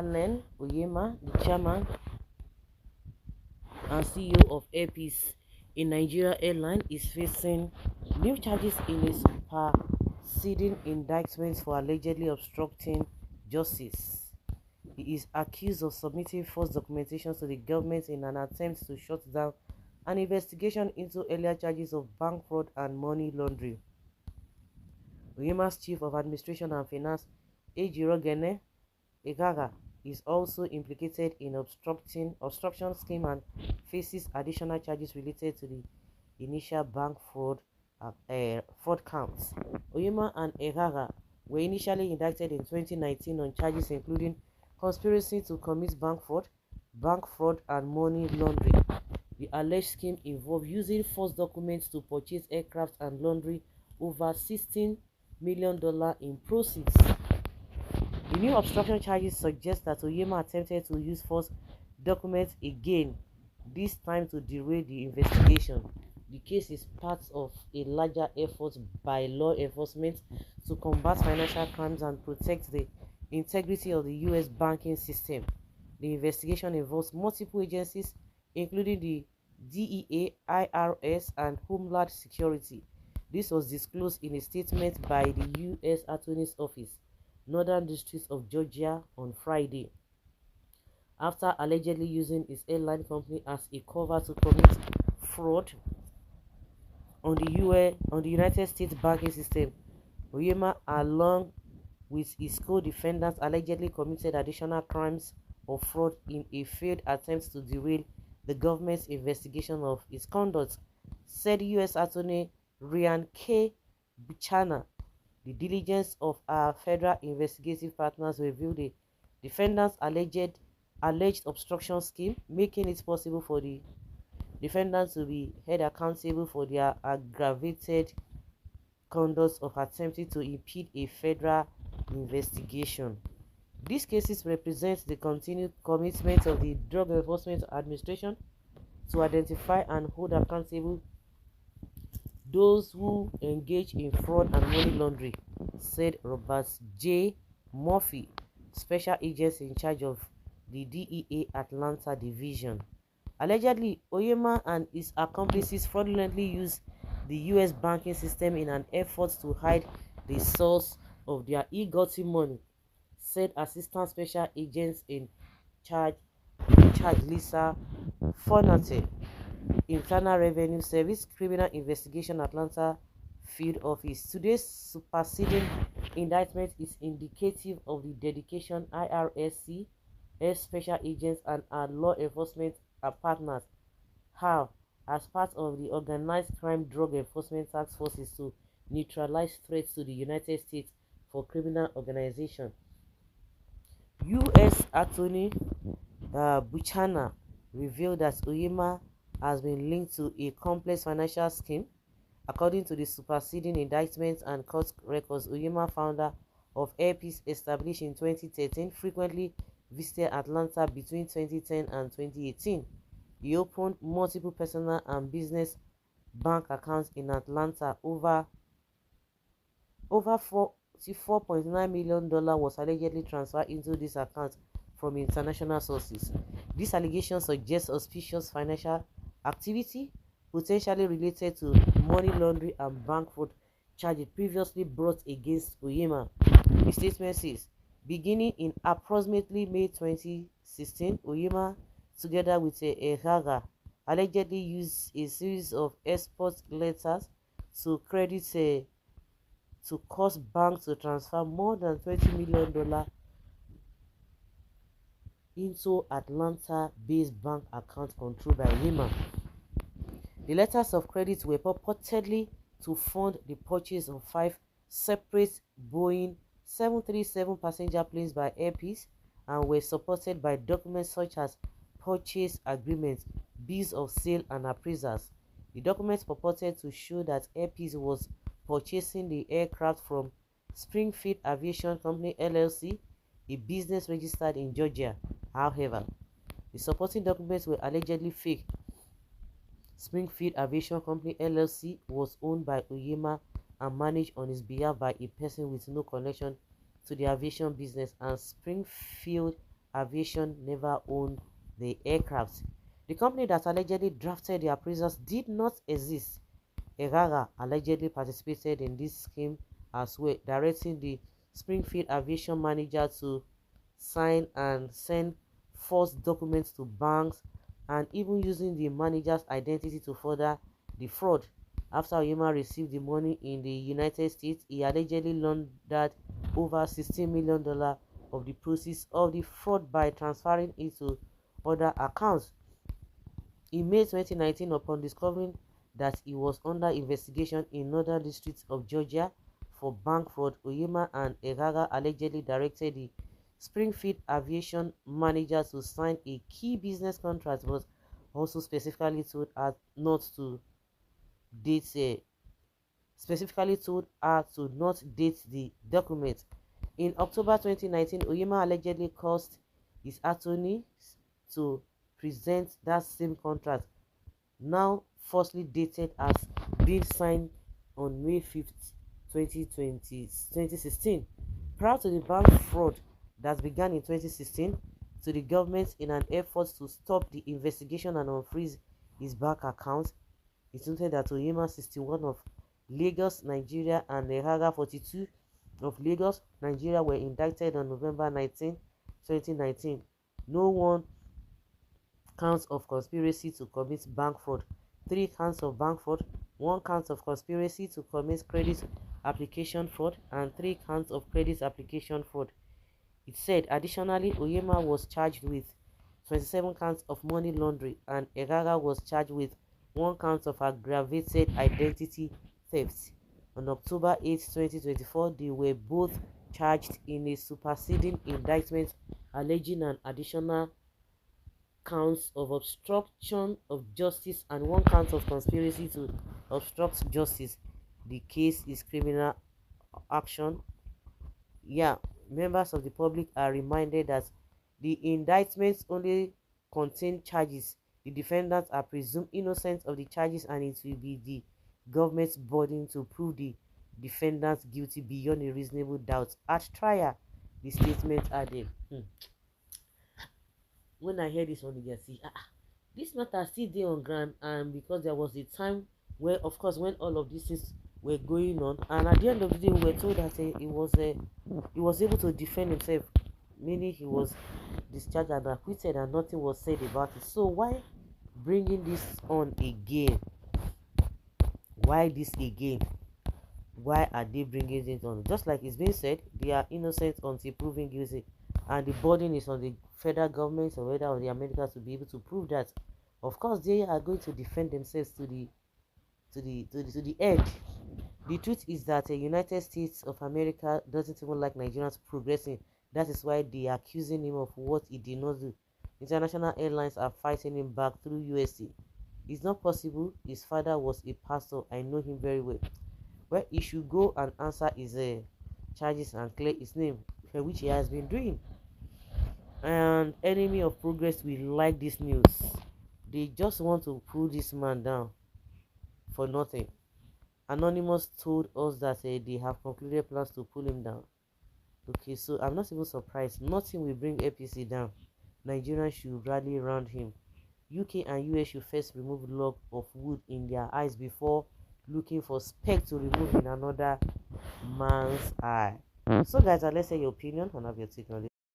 Allen Oyema, the chairman and CEO of Airpeace in Nigeria Airline, is facing new charges in a superseding indictment for allegedly obstructing justice. He is accused of submitting false documentation to the government in an attempt to shut down an investigation into earlier charges of bank fraud and money laundering. Oyema's chief of administration and finance, Ejirogene Egaga, is also implicated in obstruction scheme and faces additional charges related to the initial bank fraud counts. Oyema and Egaga were initially indicted in 2019 on charges including conspiracy to commit bank fraud, and money laundering. The alleged scheme involved using false documents to purchase aircraft and laundering over $16 million in proceeds. The new obstruction charges suggest that Oyema attempted to use false documents again, this time to derail the investigation. The case is part of a larger effort by law enforcement to combat financial crimes and protect the integrity of the U.S. banking system. The investigation involves multiple agencies, including the DEA, IRS, and Homeland Security. This was disclosed in a statement by the U.S. Attorney's Office, Northern District of Georgia, on Friday, after allegedly using his airline company as a cover to commit fraud on the United States banking system. Oyema, along with his co-defendants, allegedly committed additional crimes of fraud in a failed attempt to derail the government's investigation of his conduct, said U.S. Attorney Ryan K. Buchanan. The diligence of our federal investigative partners revealed the defendants' alleged obstruction scheme, making it possible for the defendants to be held accountable for their aggravated conduct of attempting to impede a federal investigation. These cases represent the continued commitment of the Drug Enforcement Administration to identify and hold accountable those who engage in fraud and money laundering, said Robert J. Murphy, special agent in charge of the DEA Atlanta Division. Allegedly, Oyema and his accomplices fraudulently used the U.S. banking system in an effort to hide the source of their ill-gotten money, said Assistant Special Agent in charge Lisa Fornate, Internal Revenue Service, Criminal Investigation Atlanta Field Office. Today's superseding indictment is indicative of the dedication IRSC, special agents, and our law enforcement partners have as part of the Organized Crime Drug Enforcement Task Forces to neutralize threats to the United States for criminal organization. U.S. Attorney Buchanan revealed that Oyema has been linked to a complex financial scheme. According to the superseding indictment and court records, Oyema, founder of Airpeace, established in 2013, frequently visited Atlanta between 2010 and 2018. He opened multiple personal and business bank accounts in Atlanta. Over $44.9 million was allegedly transferred into this account from international sources. This allegation suggests auspicious financial activity, potentially related to money laundering and bank fraud charges previously brought against Oyema. The statement says, beginning in approximately May 2016, Oyema, together with Egaga, allegedly used a series of export letters to credit to cause banks to transfer more than $20 million into Atlanta-based bank accounts controlled by Oyema. The letters of credit were purportedly to fund the purchase of 5 separate Boeing 737 passenger planes by Airpeace and were supported by documents such as purchase agreements, bills of sale, and appraisals. The documents purported to show that Airpeace was purchasing the aircraft from Springfield Aviation Company LLC, a business registered in Georgia. However, the supporting documents were allegedly fake. Springfield Aviation Company LLC was owned by Oyema and managed on his behalf by a person with no connection to the aviation business, and Springfield Aviation never owned the aircraft. The company that allegedly drafted the appraisals did not exist. Egaga allegedly participated in this scheme as well, directing the Springfield Aviation manager to sign and send false documents to banks, and even using the manager's identity to further the fraud. After Oyema received the money in the United States, he allegedly laundered over $16 million of the proceeds of the fraud by transferring it to other accounts. In May 2019, upon discovering that he was under investigation in Northern District of Georgia for bank fraud, Oyema and Egaga allegedly directed the Springfield Aviation manager to sign a key business contract, but also date specifically told her to not date the document. In October 2019, Oyema allegedly caused his attorney to present that same contract, now falsely dated as being signed on May 5th, 2016. Prior to the bank fraud that began in 2016, to the government in an effort to stop the investigation and unfreeze his bank account, it noted that Oyema, 61, of Lagos, Nigeria, and Egaga, 42, of Lagos, Nigeria, were indicted on November 19, 2019. No one counts of conspiracy to commit bank fraud, 3 counts of bank fraud, 1 count of conspiracy to commit credit application fraud, and 3 counts of credit application fraud. It said additionally, Oyema was charged with 27 counts of money laundering, and Egaga was charged with 1 count of aggravated identity theft. On October 8, 2024, they were both charged in a superseding indictment alleging an additional counts of obstruction of justice and 1 count of conspiracy to obstruct justice. The case is criminal action. Yeah, members of the public are reminded that the indictments only contain charges. The defendants are presumed innocent of the charges, and it will be the government's burden to prove the defendants guilty beyond a reasonable doubt at trial, the statement added. When I heard this one, this matter still dey on ground, and because there was a time where, of course, when all of these things were going on, and at the end of the day, we were told that he was able to defend himself, meaning he was discharged and acquitted, and nothing was said about it. So why bringing this on again? Why this again? Why are they bringing it on? Just like it's been said, they are innocent until proven guilty, and the burden is on the federal government or whether on the Americans to be able to prove that. Of course, they are going to defend themselves to the edge. The truth is that the United States of America doesn't even like Nigerians progressing. That is why they are accusing him of what he did not do. International airlines are fighting him back through USA. It's not possible. His father was a pastor. I know him very well. Well, he should go and answer his charges and clear his name, which he has been doing. And enemy of progress will like this news. They just want to pull this man down for nothing. Anonymous told us that they have concluded plans to pull him down. Okay, so I'm not even surprised. Nothing will bring APC down. Nigerians should rally around him. UK and US should first remove log of wood in their eyes before looking for speck to remove in another man's eye. So guys, let's say your opinion and have your take on this.